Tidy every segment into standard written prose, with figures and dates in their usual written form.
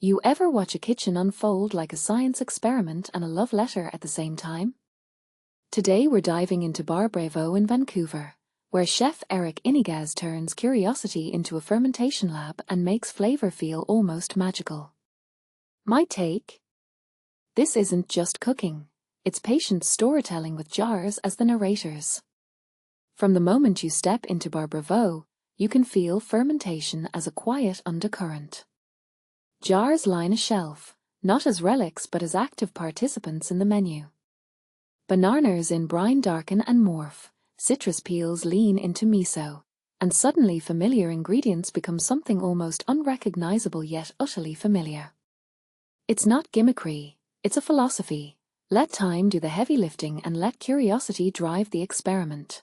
You ever watch a kitchen unfold like a science experiment and a love letter at the same time? Today we're diving into Bar Bravo in Vancouver, where Chef Erick Iniguez turns curiosity into a fermentation lab and makes flavor feel almost magical. My take? This isn't just cooking, it's patient storytelling with jars as the narrators. From the moment you step into Bar Bravo, you can feel fermentation as a quiet undercurrent. Jars line a shelf, not as relics but as active participants in the menu. Bananas in brine darken and morph, citrus peels lean into miso, and suddenly familiar ingredients become something almost unrecognizable yet utterly familiar. It's not gimmickry, it's a philosophy. Let time do the heavy lifting and let curiosity drive the experiment.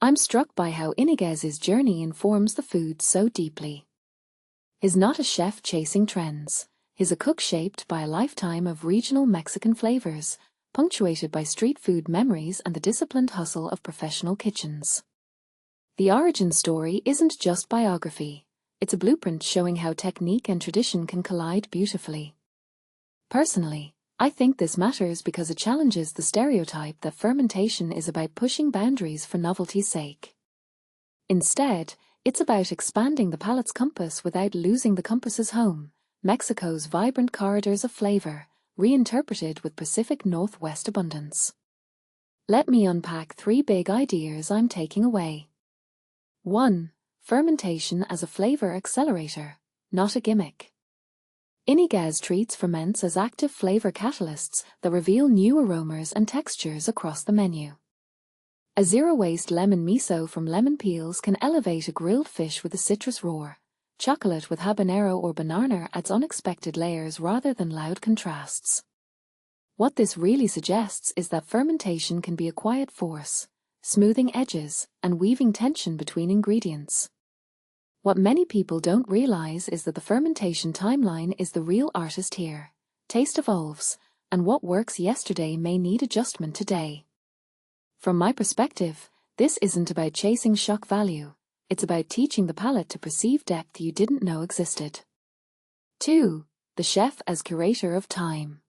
I'm struck by how Iniguez's journey informs the food so deeply. He's not a chef chasing trends, he's a cook shaped by a lifetime of regional Mexican flavors, punctuated by street food memories and the disciplined hustle of professional kitchens. The origin story isn't just biography, it's a blueprint showing how technique and tradition can collide beautifully. Personally, I think this matters because it challenges the stereotype that fermentation is about pushing boundaries for novelty's sake. Instead, it's about expanding the palate's compass without losing the compass's home, Mexico's vibrant corridors of flavor, reinterpreted with Pacific Northwest abundance. Let me unpack 3 big ideas I'm taking away. 1. Fermentation as a flavor accelerator, not a gimmick. Iniguez treats ferments as active flavor catalysts that reveal new aromas and textures across the menu. A zero-waste lemon miso from lemon peels can elevate a grilled fish with a citrus roar. Chocolate with habanero or banana adds unexpected layers rather than loud contrasts. What this really suggests is that fermentation can be a quiet force, smoothing edges and weaving tension between ingredients. What many people don't realize is that the fermentation timeline is the real artist here. Taste evolves, and what works yesterday may need adjustment today. From my perspective, this isn't about chasing shock value, it's about teaching the palate to perceive depth you didn't know existed. 2. The chef as curator of time.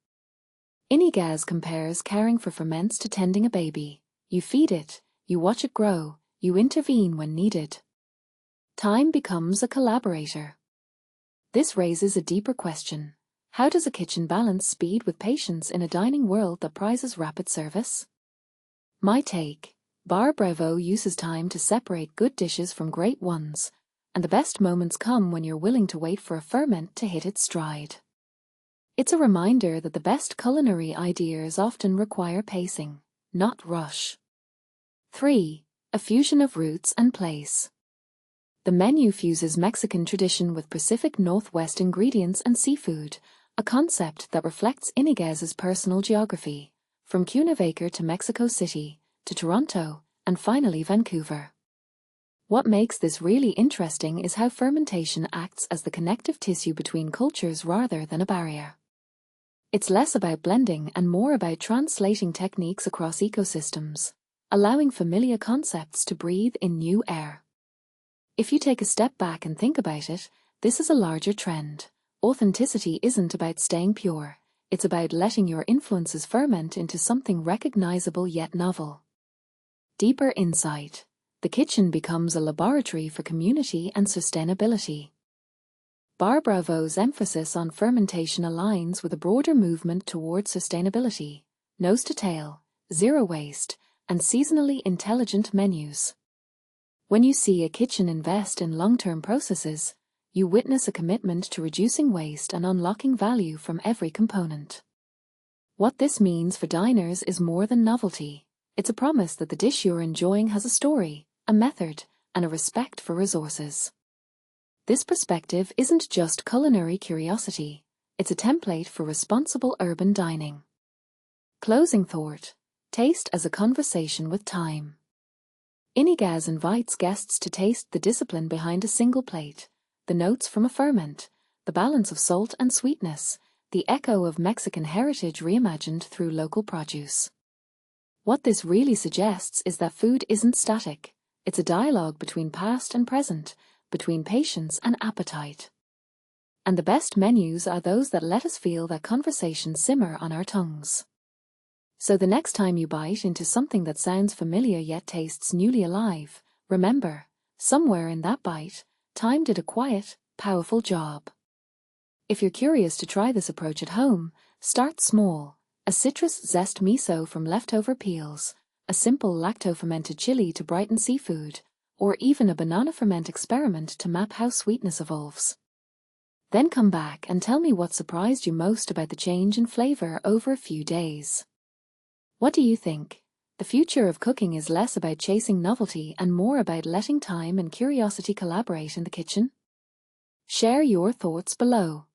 Iniguez compares caring for ferments to tending a baby. You feed it, you watch it grow, you intervene when needed. Time becomes a collaborator. This raises a deeper question. How does a kitchen balance speed with patience in a dining world that prizes rapid service? My take: Bar Bravo uses time to separate good dishes from great ones, and the best moments come when you're willing to wait for a ferment to hit its stride. It's a reminder that the best culinary ideas often require pacing, not rush. 3. A fusion of roots and place. The menu fuses Mexican tradition with Pacific Northwest ingredients and seafood, a concept that reflects Iniguez's personal geography, from Culinary to Mexico City, to Toronto, and finally Vancouver. What makes this really interesting is how fermentation acts as the connective tissue between cultures rather than a barrier. It's less about blending and more about translating techniques across ecosystems, allowing familiar concepts to breathe in new air. If you take a step back and think about it, this is a larger trend. Authenticity isn't about staying pure, it's about letting your influences ferment into something recognizable yet novel. Deeper insight. The kitchen becomes a laboratory for community and sustainability. Bar Bravo's emphasis on fermentation aligns with a broader movement towards sustainability, nose to tail, zero waste, and seasonally intelligent menus. When you see a kitchen invest in long-term processes, you witness a commitment to reducing waste and unlocking value from every component. What this means for diners is more than novelty. It's a promise that the dish you're enjoying has a story, a method, and a respect for resources. This perspective isn't just culinary curiosity, it's a template for responsible urban dining. Closing thought: taste as a conversation with time. Iniguez invites guests to taste the discipline behind a single plate, the notes from a ferment, the balance of salt and sweetness, the echo of Mexican heritage reimagined through local produce. What this really suggests is that food isn't static, it's a dialogue between past and present, between patience and appetite. And the best menus are those that let us feel that conversation simmer on our tongues. So the next time you bite into something that sounds familiar yet tastes newly alive, remember, somewhere in that bite, time did a quiet, powerful job. If you're curious to try this approach at home, start small. A citrus zest miso from leftover peels, a simple lacto-fermented chili to brighten seafood, or even a banana ferment experiment to map how sweetness evolves. Then come back and tell me what surprised you most about the change in flavor over a few days. What do you think? The future of cooking is less about chasing novelty and more about letting time and curiosity collaborate in the kitchen? Share your thoughts below.